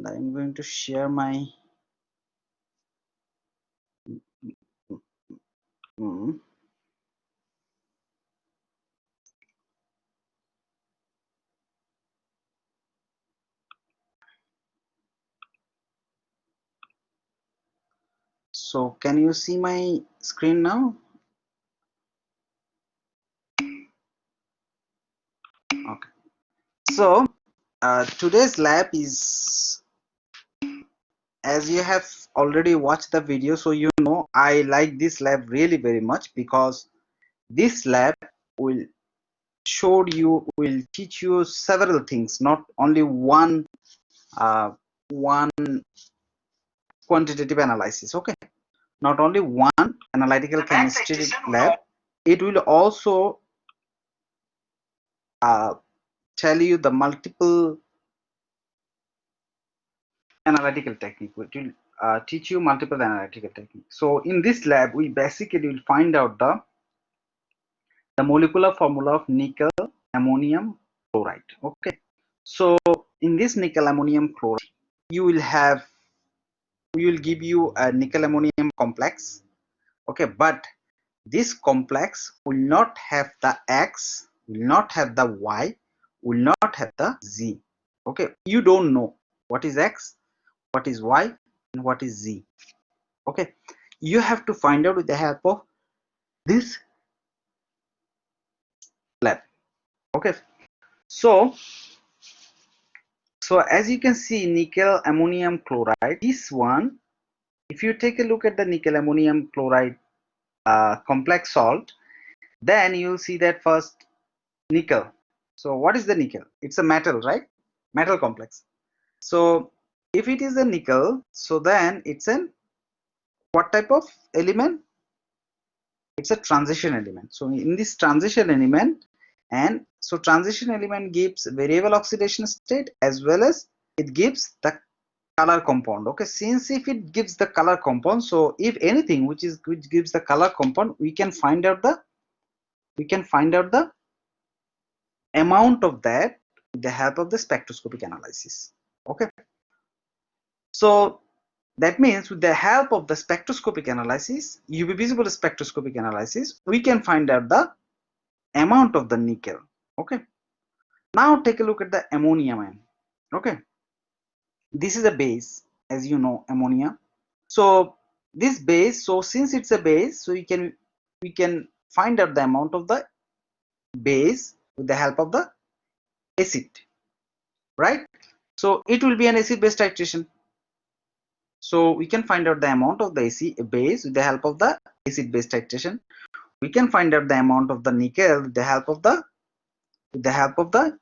I'm going to share my mm, so can you see my screen now? Okay. So today's lab is, as you have already watched the video, so you know I like this lab really very much, because this lab will will teach you several things, not only one quantitative analysis. Okay, not only one analytical chemistry lab, it will also tell you the multiple analytical technique. It will teach you multiple analytical techniques. So in this lab, we basically will find out the molecular formula of nickel ammonium chloride. Okay, so in this nickel ammonium chloride, you will have, we will give you a nickel ammonium complex. Okay, but this complex will not have the X, will not have the Y, will not have the Z. Okay, you don't know what is X, what is Y, and what is Z. Okay, you have to find out with the help of this lab. Okay, so as you can see, nickel ammonium chloride, this one, if you take a look at the nickel ammonium chloride complex salt, then you'll see that first nickel. So what is the nickel? It's a metal, right? Metal complex. So if it is a nickel, so then it's an what type of element? It's a transition element. So in this transition element, and so transition element gives variable oxidation state, as well as it gives the color compound. Okay, since if it gives the color compound, so if anything which gives the color compound, we can find out the amount of that with the help of the spectroscopic analysis. Okay, so that means with the help of the spectroscopic analysis, UV visible spectroscopic analysis, we can find out the amount of the nickel. Okay, now take a look at the ammonium ion. Okay, this is a base, as you know, ammonia. So this base, so since it's a base, so we can find out the amount of the base with the help of the acid, right? So it will be an acid base titration. So we can find out the amount of the base with the help of the acid base titration. We can find out the amount of the nickel with the help of the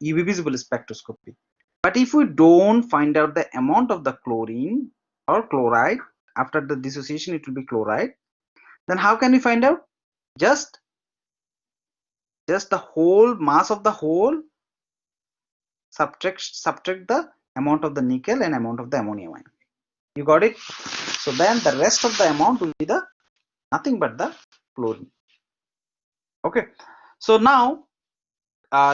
UV visible spectroscopy. But if we don't find out the amount of the chlorine or chloride, after the dissociation it will be chloride, then how can we find out? Just the whole mass of the whole, subtract the amount of the nickel and amount of the ammonium ion. You got it? So then the rest of the amount will be the nothing but the chlorine. Okay, so now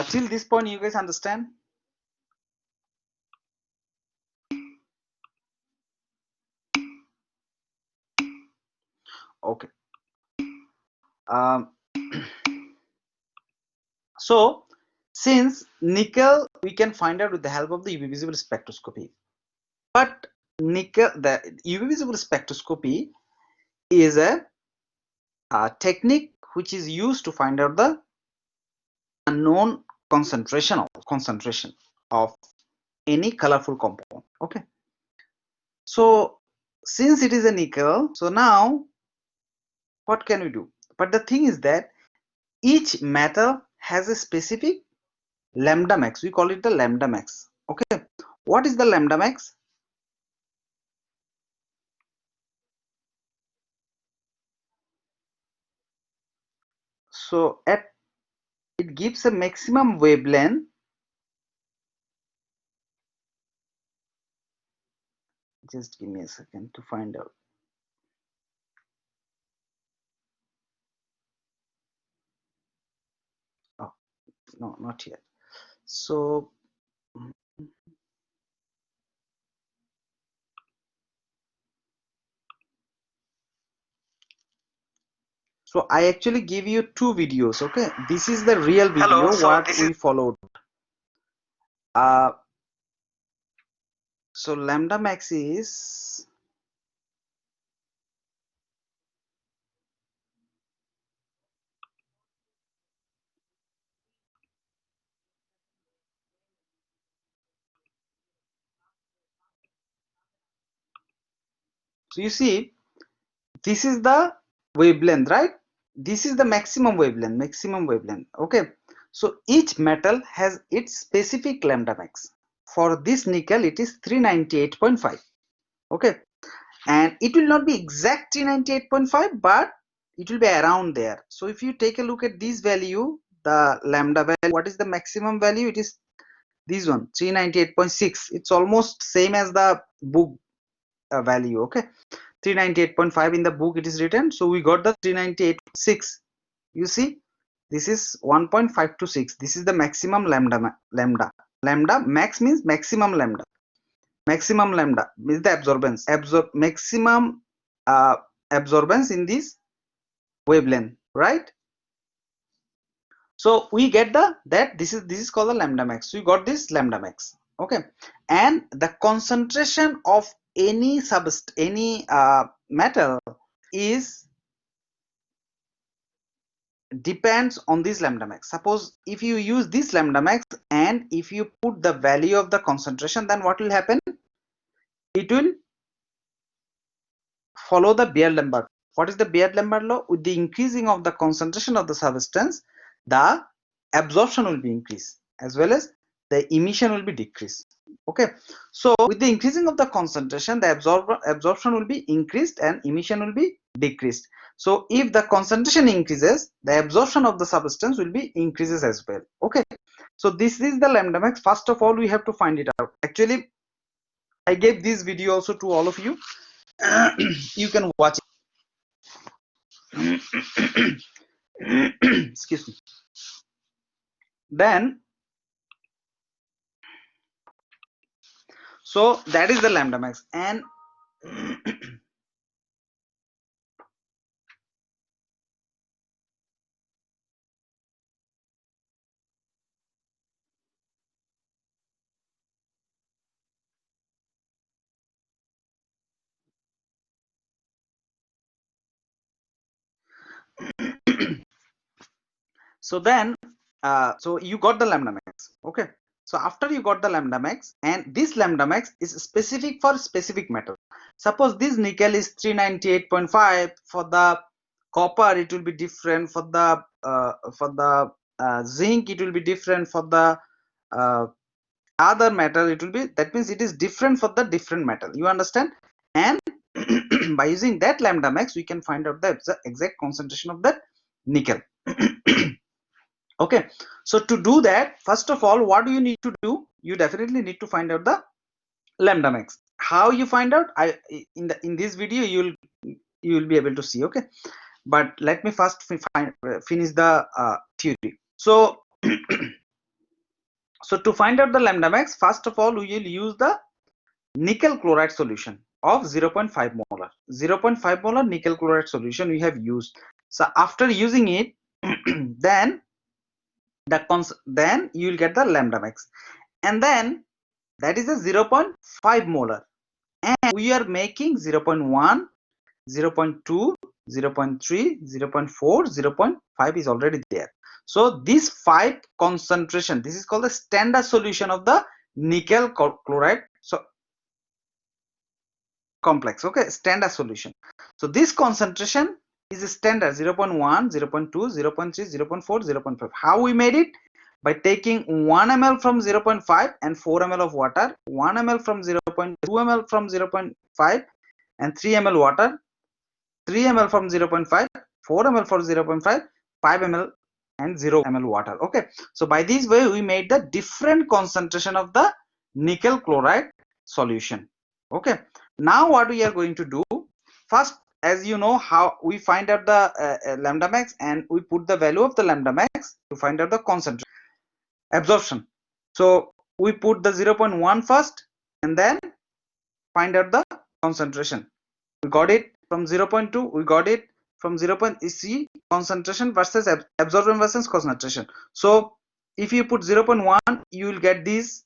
till this point you guys understand? Okay, um, so since nickel we can find out with the help of the UV visible spectroscopy, but the UV visible spectroscopy is a technique which is used to find out the unknown concentration of any colorful compound. Okay, so since it is a nickel, so now what can we do? But the thing is that each metal has a specific lambda max. We call it the lambda max. Okay, what is the lambda max? So it gives a maximum wavelength. Just give me a second to find out. Oh no, not yet. So So I actually give you two videos. Okay, this is the real video. Hello, so what this we followed. So lambda max is so you see this is the wavelength, right? This is the maximum wavelength. Okay, so each metal has its specific lambda max. For this nickel it is 398.5. okay, and it will not be exact 398.5, but it will be around there. So if you take a look at this value, the lambda value, what is the maximum value? It is this one, 398.6. It's almost same as the book value. Okay, 398.5 in the book it is written, so we got the 398.6. you see, this is 1.526. This is the maximum lambda max means maximum lambda means the absorbance maximum absorbance in this wavelength, right? So we get that this is called the lambda max. So we got this lambda max. Okay, and the concentration of any metal is depends on this lambda max. Suppose if you use this lambda max and if you put the value of the concentration, then what will happen? It will follow the Beer-Lambert. What is the Beer-Lambert law? With the increasing of the concentration of the substance, the absorption will be increased as well as the emission will be decreased. Okay, so with the increasing of the concentration, the absorption will be increased and emission will be decreased. So if the concentration increases, the absorption of the substance will be increases as well. Okay, so this is the lambda max. First of all, we have to find it out. Actually, I gave this video also to all of you. You can watch it. Excuse me. Then, so that is the lambda max. And so then so you got the lambda max. Okay, so after you got the lambda max, and this lambda max is specific for specific metal. Suppose this nickel is 398.5. For the copper it will be different. For the zinc it will be different. For the other metal it will be, that means it is different for the different metal, you understand? And by using that lambda max we can find out the exact concentration of that nickel. Okay, so to do that, first of all, what do you need to do? You definitely need to find out the lambda max. How you find out? In this video you will be able to see. Okay, but let me first finish the theory. So so to find out the lambda max, first of all we will use the nickel chloride solution of 0.5 molar. 0.5 molar nickel chloride solution we have used. So after using it, then you will get the lambda max, and then that is a 0.5 molar, and we are making 0.1, 0.2, 0.3, 0.4, 0.5 is already there. So this 5 concentration, this is called the standard solution of the nickel chloride complex. Okay, standard solution. So this concentration is a standard 0.1, 0.2, 0.3, 0.4, 0.5. How we made it? By taking 1 ml from 0.5 and 4 ml of water, 1 ml from 0.2 ml from 0.5 and 3 ml water, 3 ml from 0.5, 4 ml from 0.5, 5 ml and 0 ml water. Okay, so by this way we made the different concentration of the nickel chloride solution. Okay, now what we are going to do, first, as you know how we find out the lambda max, and we put the value of the lambda max to find out the concentration absorption. So we put the 0.1 first and then find out the concentration. We got it from 0.2, we got it from 0. See concentration versus absorption versus concentration. So if you put 0.1, you will get this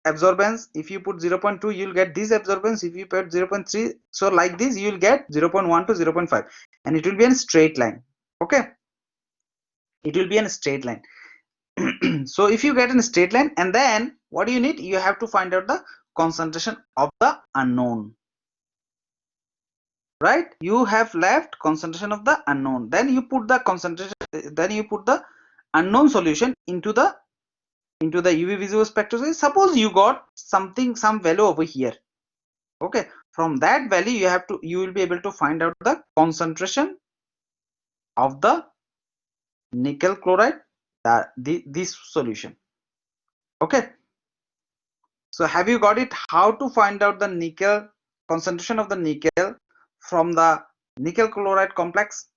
absorbance. If you put 0.2, you will get this absorbance. If you put 0.3, so like this you will get 0.1 to 0.5, and it will be in a straight line. Okay, it will be in a straight line. So if you get in a straight line, and then what do you need? You have to find out the concentration of the unknown, right? You have left concentration of the unknown, then you put the concentration, then you put the unknown solution into the UV visible spectroscopy. Suppose you got some value over here. Okay, from that value you will be able to find out the concentration of the nickel chloride, this solution. Okay, so have you got it, how to find out the nickel concentration of the nickel from the nickel chloride complex?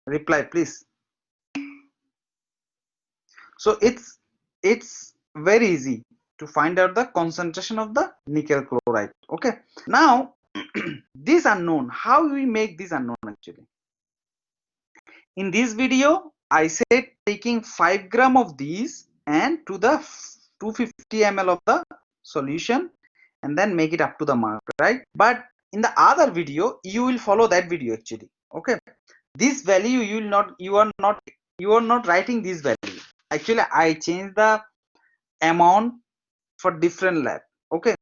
Reply please. So it's very easy to find out the concentration of the nickel chloride. Okay, now this unknown, how we make this unknown actually? In this video I said taking 5 gram of these and to the 250 ml of the solution and then make it up to the mark, right? But in the other video you will follow that video actually. Okay, this value you are not writing this value. Actually I changed the amount for different lab. Okay,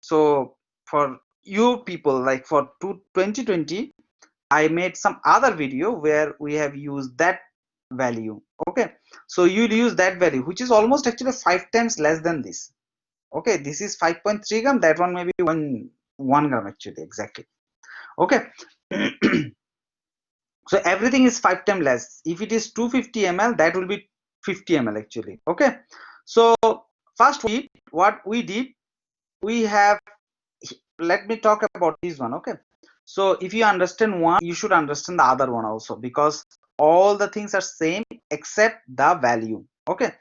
so for you people, like for 2020 I made some other video where we have used that value. Okay, so you'll use that value, which is almost actually 5 times less than this. Okay, this is 5.3 gram, that one may be 1 gram actually, exactly. Okay. So everything is 5 times less. If it is 250 ml, that will be 50 ml actually. Okay, so first what we did, we have, let me talk about this one. Okay, so if you understand one, you should understand the other one also, because all the things are same except the value. Okay,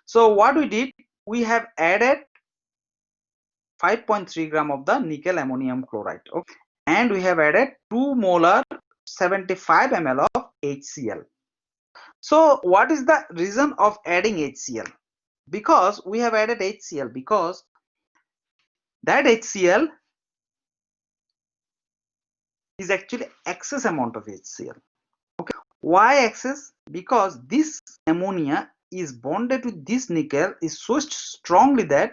so what we did, we have added 5.3 gram of the nickel ammonium chloride. Okay, and we have added 2 molar 75 ml of HCl. So what is the reason of adding HCl? Because we have added HCl because that HCl is actually excess amount of HCl. Okay, why excess? Because this ammonia is bonded with this nickel is so strongly that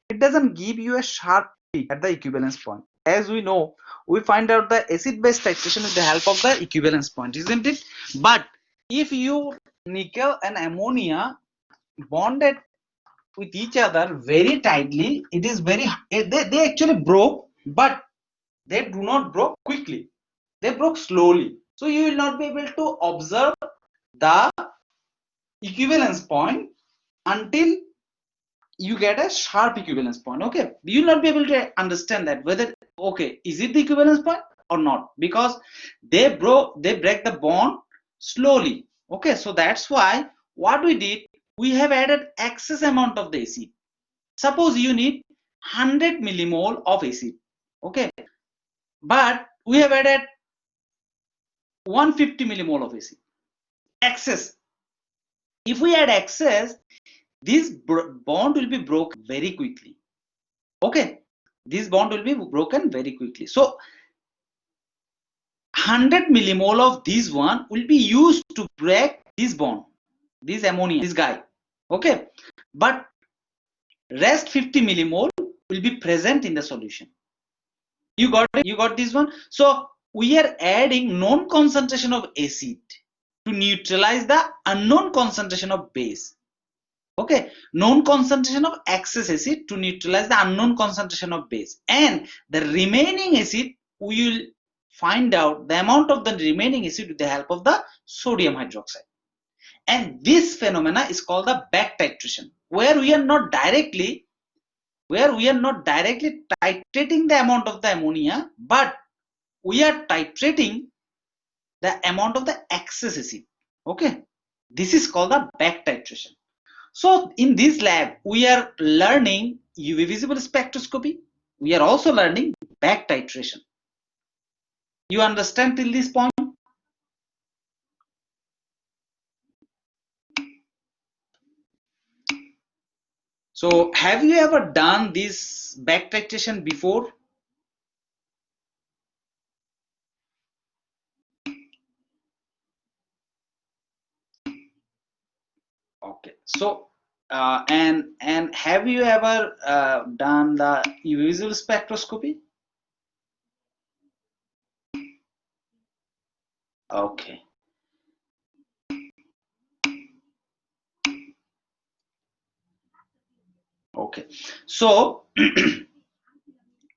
it doesn't give you a sharp peak at the equivalence point. As we know, we find out the acid base titration with the help of the equivalence point, isn't it? But if you nickel and ammonia bonded with each other very tightly, it is very, they actually broke, but they do not broke quickly, they broke slowly. So you will not be able to observe the equivalence point until you get a sharp equivalence point. Okay, you will not be able to understand that whether, okay, is it the equivalence point or not, because they break the bond slowly. Okay, so that's why what we did, we have added excess amount of the acid. Suppose you need 100 millimole of acid. Okay, but we have added 150 millimole of acid, excess. If we add excess, this bond will be broken very quickly. Okay, this bond will be broken very quickly. So 100 millimole of this one will be used to break this bond, this ammonia, this guy. Okay, but rest 50 millimole will be present in the solution. You got it? You got this one? So we are adding known concentration of acid to neutralize the unknown concentration of base. Okay, known concentration of excess acid to neutralize the unknown concentration of base, and the remaining acid we will find out the amount of the remaining acid with the help of the sodium hydroxide. And this phenomena is called the back titration, where we are not directly titrating the amount of the ammonia, but we are titrating the amount of the excess acid. Okay, this is called the back titration. So in this lab, we are learning UV visible spectroscopy. We are also learning back titration. You understand till this point? So have you ever done this back titration before? Okay. So and have you ever done the UV visible spectroscopy? Okay. Okay. So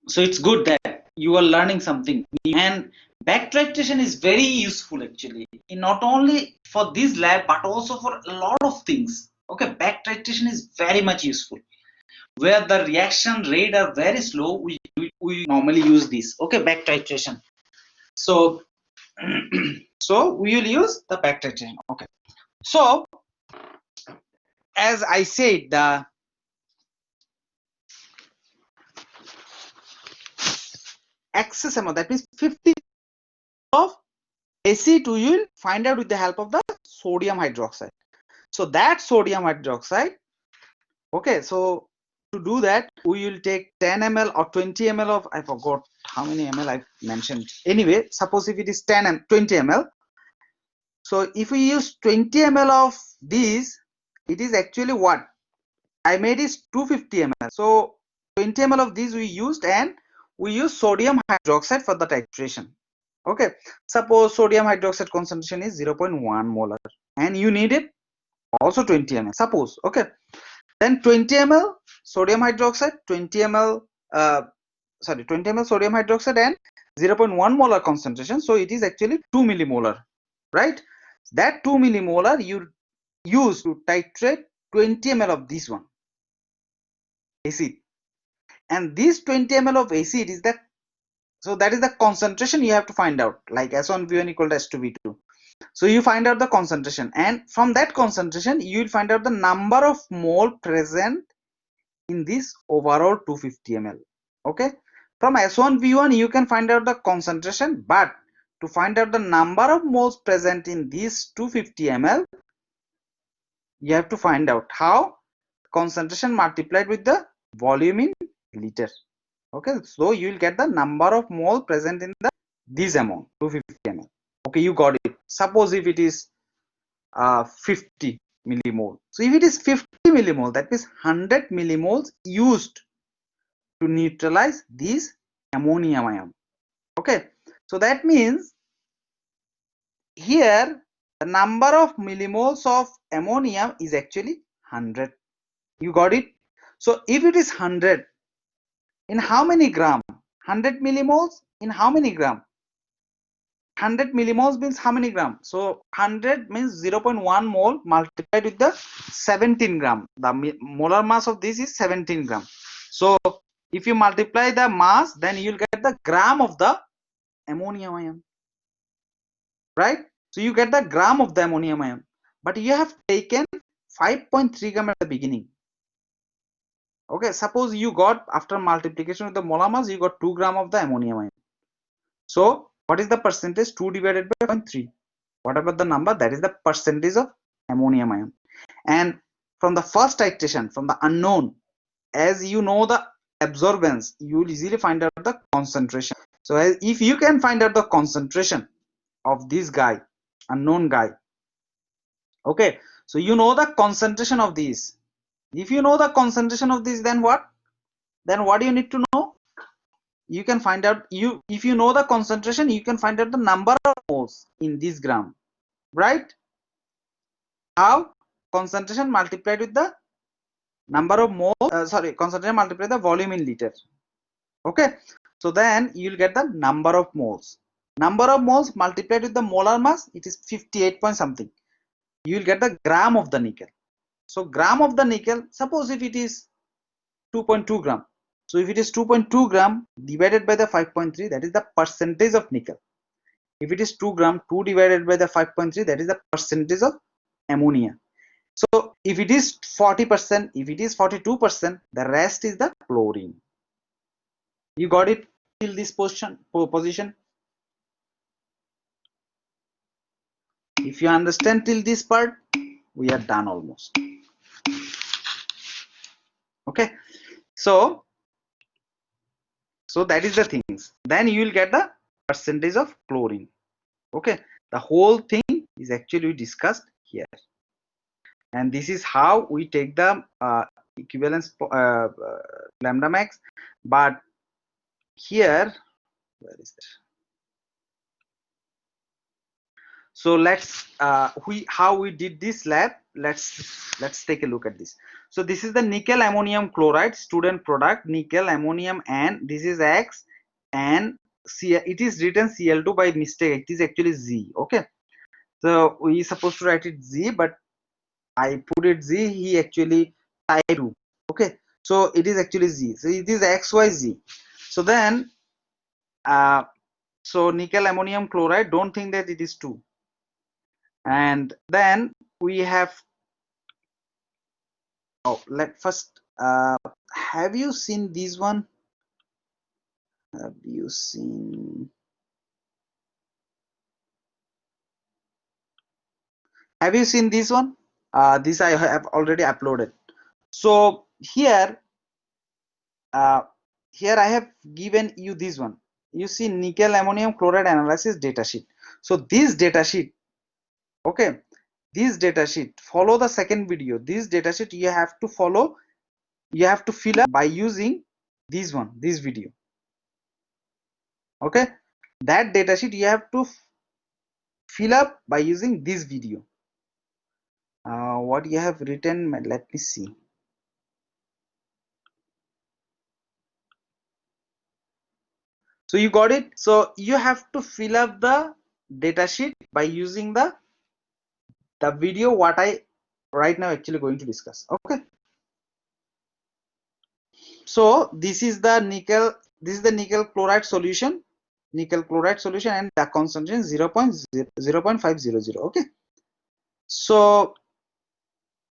so it's good that you are learning something new. And back titration is very useful actually, not only for this lab but also for a lot of things. Okay, back titration is very much useful. Where the reaction rate are very slow, we normally use this. Okay, back titration. So so we will use the back titration. Okay. So as I said, the excess amount, that means 50 of Ac2 you will find out with the help of the sodium hydroxide. So that sodium hydroxide, okay, so to do that we will take 10 ml or 20 ml of, I forgot how many ml I mentioned. Anyway, suppose if it is 20 ml. So if we use 20 ml of these, it is actually what I made is 250 ml. So 20 ml of these we used, and we use sodium hydroxide for the titration. Okay, suppose sodium hydroxide concentration is 0.1 molar and you need it also 20 ml, suppose. Okay, then 20 ml sodium hydroxide, 20 ml 20 ml sodium hydroxide and 0.1 molar concentration, so it is actually 2 millimolar, right? That 2 millimolar you use to titrate 20 ml of this one acid, and this 20 ml of acid is the, so that is the concentration you have to find out, like S1V1 equal to S2V2. So you find out the concentration, and from that concentration you will find out the number of mole present in this overall 250 ml. Okay, from S1V1 you can find out the concentration, but to find out the number of moles present in this 250 ml, you have to find out how concentration multiplied with the volume in liter. Okay, so you will get the number of mole present in the this amount 250 ml. Okay, you got it. Suppose if it is 50 millimole, so if it is 50 millimole, that means 100 millimoles used to neutralize this ammonium ion. Okay, so that means here the number of millimoles of ammonium is actually 100. You got it? So if it is 100, in how many gram? 100 millimoles in how many gram? 100 millimoles means how many gram? So 100 means 0.1 mole multiplied with the 17 gram. The molar mass of this is 17 gram. So if you multiply the mass, then you will get the gram of the ammonium ion, right? So you get the gram of the ammonium ion, but you have taken 5.3 gram at the beginning. Okay, suppose you got, after multiplication with the molar mass, you got 2 gram of the ammonium ion. So what is the percentage? 2 divided by 0.3. Whatever the number, that is the percentage of ammonium ion. And from the first titration, from the unknown, as you know the absorbance, you will easily find out the concentration. So if you can find out the concentration of this guy, unknown guy, okay, so you know the concentration of these. If you know the concentration of this, then what do you need to know? You can find out, if you know the concentration, you can find out the number of moles in this gram, right? How? Concentration multiplied with the number of moles, concentration multiplied the volume in liter. Okay, so then you will get the number of moles. Number of moles multiplied with the molar mass, it is 58 point something. You will get the gram of the nickel. So gram of the nickel, suppose if it is 2.2 gram. So if it is 2.2 gram divided by the 5.3, that is the percentage of nickel. If it is 2 gram, 2 divided by the 5.3, that is the percentage of ammonia. So if it is 40%, if it is 42%, the rest is the chlorine. You got it till this position? If you understand till this part, we are done almost. Okay, so that is the things. Then you will get the percentage of chlorine. Okay, the whole thing is actually discussed here, and this is how we take the equivalence lambda max. But here, where is it? So let's how we did this lab. Let's take a look at this. So this is the nickel ammonium chloride student product, nickel ammonium, and this is X, and it is written Cl2 by mistake. It is actually Z. Okay, so we supposed to write it Z, but I put it Z. He actually typed 2. Okay, so it is actually Z. So it is XYZ. So then so nickel ammonium chloride, don't think that it is 2. And then we have, oh, let first have you seen this one? Have you seen this one? This I have already uploaded. So here I have given you this one. You see nickel ammonium chloride analysis datasheet. So this datasheet, okay, this datasheet, follow the second video. This datasheet you have to follow, you have to fill up by using this one, this video. Okay, that datasheet you have to fill up by using this video. What you have written, let me see. So you got it. So you have to fill up the datasheet by using the video what I right now actually going to discuss. Okay, so this is the nickel, this is the nickel chloride solution, and the concentration 0.500. Okay, so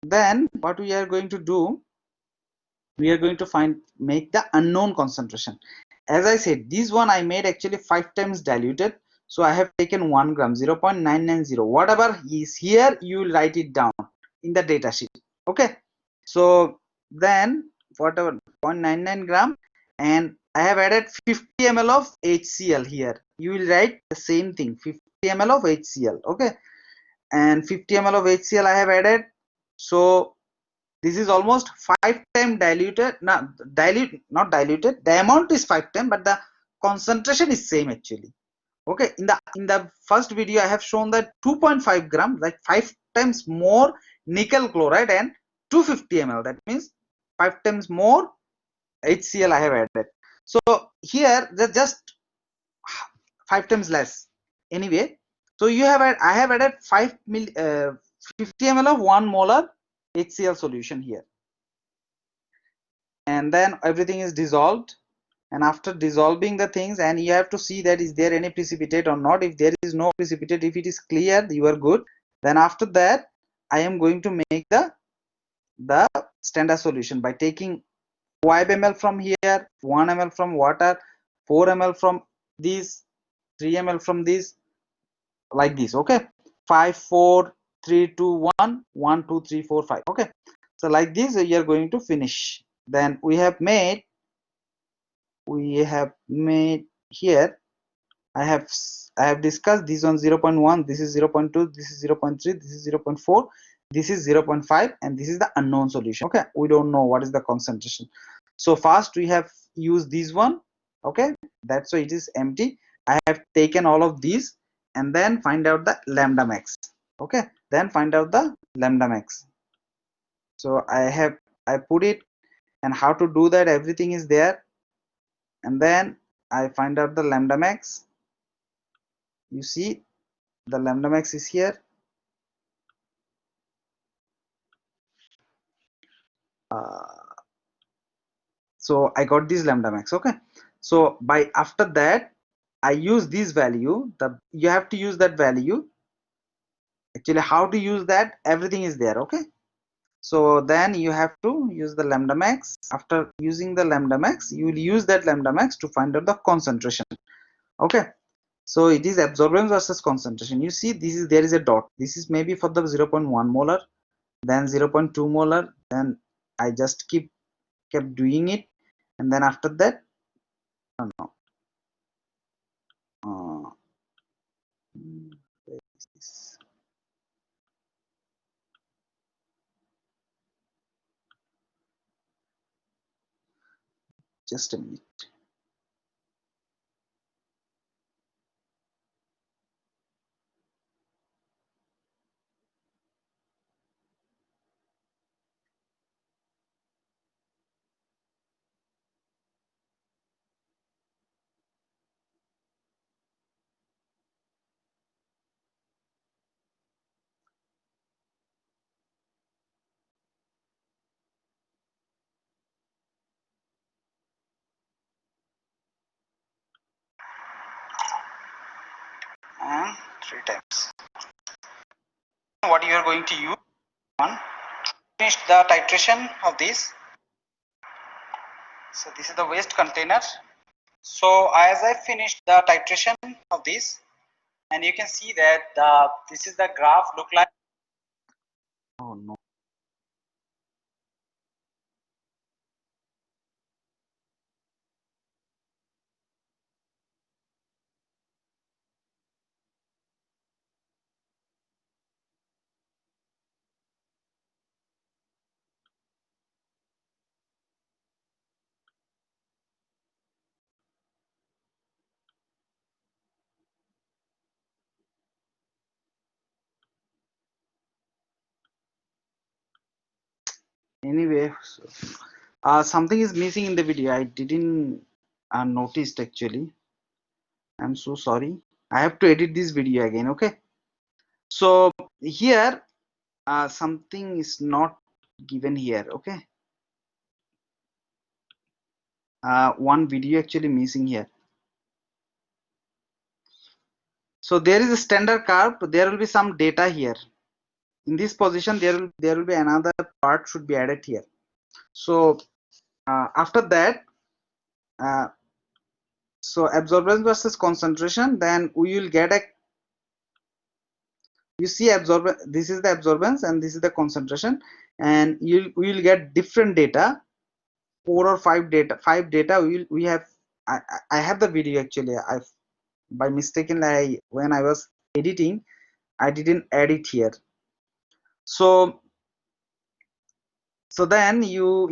then what we are going to do, we are going to make the unknown concentration. As I said, this one I made actually 5 times diluted, so I have taken 1 gram, 0.990. Whatever is here, you will write it down in the data sheet. Okay, so then whatever 0.99 gram, and I have added 50 ml of HCl here. You will write the same thing, 50 ml of HCl. Okay, and 50 ml of HCl I have added. So this is almost 5 times diluted. Not diluted. The amount is 5 times, but the concentration is same actually. Okay, in the first video I have shown that 2.5 gram, like 5 times more nickel chloride and 250 ml. That means 5 times more HCl I have added. So here just 5 times less. Anyway, so I have added 50 ml of 1 molar HCl solution here, and then everything is dissolved. And after dissolving the things, and you have to see that is there any precipitate or not. If there is no precipitate, if it is clear, you are good. Then after that I am going to make the standard solution by taking 5 ml from here, 1 ml from water, 4 ml from this, 3 ml from this, like this. Okay, 5 4 3 2 1 1 2 3 4 5. Okay, so like this you are going to finish. Then we have made here, I have discussed this on 0.1, this is 0.2, this is 0.3, this is 0.4, this is 0.5, and this is the unknown solution. Okay, we don't know what is the concentration. So first we have used this one. Okay, that's why it is empty. I have taken all of these and then find out the lambda max. Okay, then find out the lambda max. So I put it, and how to do that, everything is there. And then I find out the lambda max. You see the lambda max is here. So I got this lambda max. Okay, so by after that I use this value. You have to use that value. Actually, how to use that, everything is there. Okay, So then you have to use the lambda max. After using the lambda max, you will use that lambda max to find out the concentration. Okay, so it is absorbance versus concentration. You see, this is, there is a dot. This is maybe for the 0.1 molar, then 0.2 molar, then I just kept doing it, and then after that, oh no, where is this? Just a minute. And 3 times. What you are going to use? One. Finish the titration of this. So this is the waste container. So as I finished the titration of this, and you can see that this is the graph look like. Oh no. Anyway, so, something is missing in the video. I didn't noticed actually. I'm so sorry. I have to edit this video again. Okay. So here, something is not given here. Okay. One video actually missing here. So there is a standard curve. There will be some data here. In this position, there will be another part should be added here. So after that, so absorbance versus concentration, then we will get a, you see absorbance, this is the absorbance and this is the concentration, and we will get different data, 5 data we have. I have the video actually. I by mistakenly, when I was editing, I didn't add it here. So then you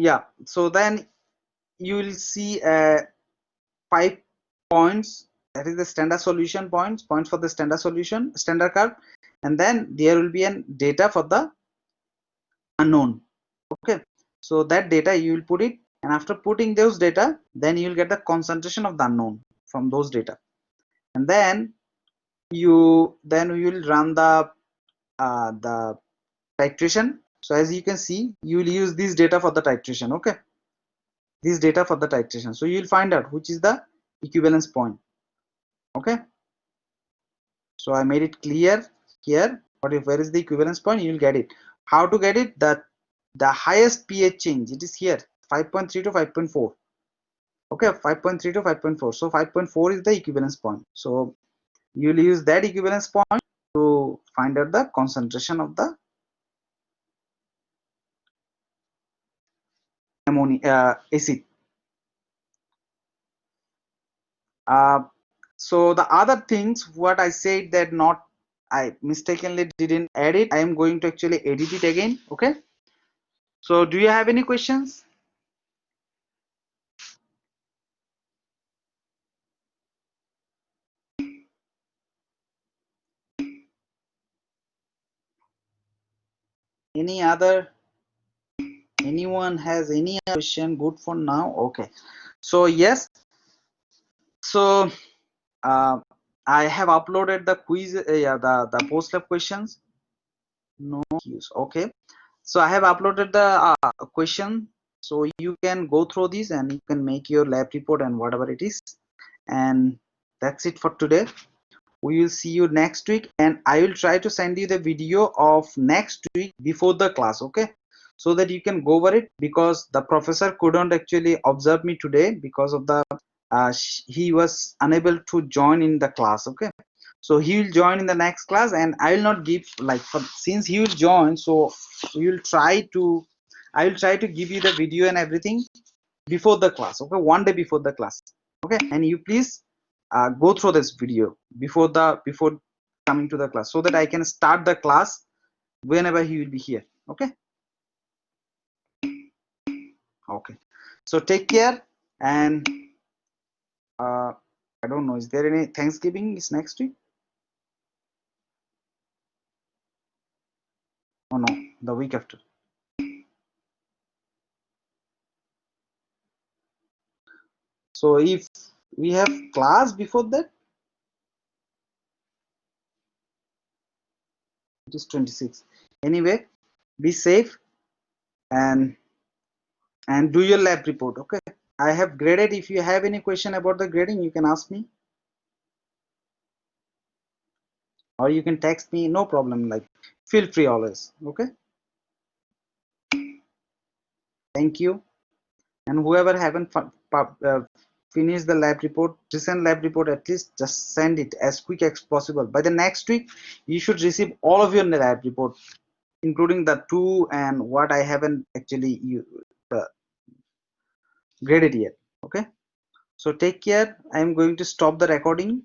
will see 5 points, that is the standard solution points for the standard solution, standard curve, and then there will be an data for the unknown. Okay, so that data you will put it, and after putting those data, then you will get the concentration of the unknown from those data, and then you will run the titration. So as you can see, you will use this data for the titration. Okay, this data for the titration, so you will find out which is the equivalence point. Okay, so I made it clear here. But if where is the equivalence point, you will get it. How to get it? The highest pH change, it is here, 5.3 to 5.4. Okay, 5.3 to 5.4. So 5.4 is the equivalence point. So you will use that equivalence point to find out the concentration of the ammonia acid. So the other things what I said that not, I mistakenly didn't add it, I am going to actually edit it again. Okay, so do you have any questions? Any other, anyone has any question? Good for now. Okay, so yes, so I have uploaded the quiz, yeah, the post lab questions. No use. Okay, so I have uploaded the question, so you can go through this and you can make your lab report and whatever it is. And that's it for today. We will see you next week, and I will try to send you the video of next week before the class. Okay, so that you can go over it, because the professor couldn't actually observe me today because of the he was unable to join in the class. Okay, so he will join in the next class, and I will not give, like, since he will join, so we will try to, I will try to give you the video and everything before the class. Okay, one day before the class. Okay, and you please go through this video before coming to the class, so that I can start the class whenever he will be here. Okay. Okay, so take care. And I don't know, is there any Thanksgiving is next week? Oh no, the week after. So if we have class before that, it is 26. Anyway, be safe, and do your lab report. Okay, I have graded. If you have any question about the grading, you can ask me, or you can text me, no problem, like, feel free always. Okay, thank you. And whoever haven't finished the lab report, recent lab report, at least just send it as quick as possible. By the next week you should receive all of your lab report, including the two and what I haven't actually graded yet. Okay, so take care. I am going to stop the recording.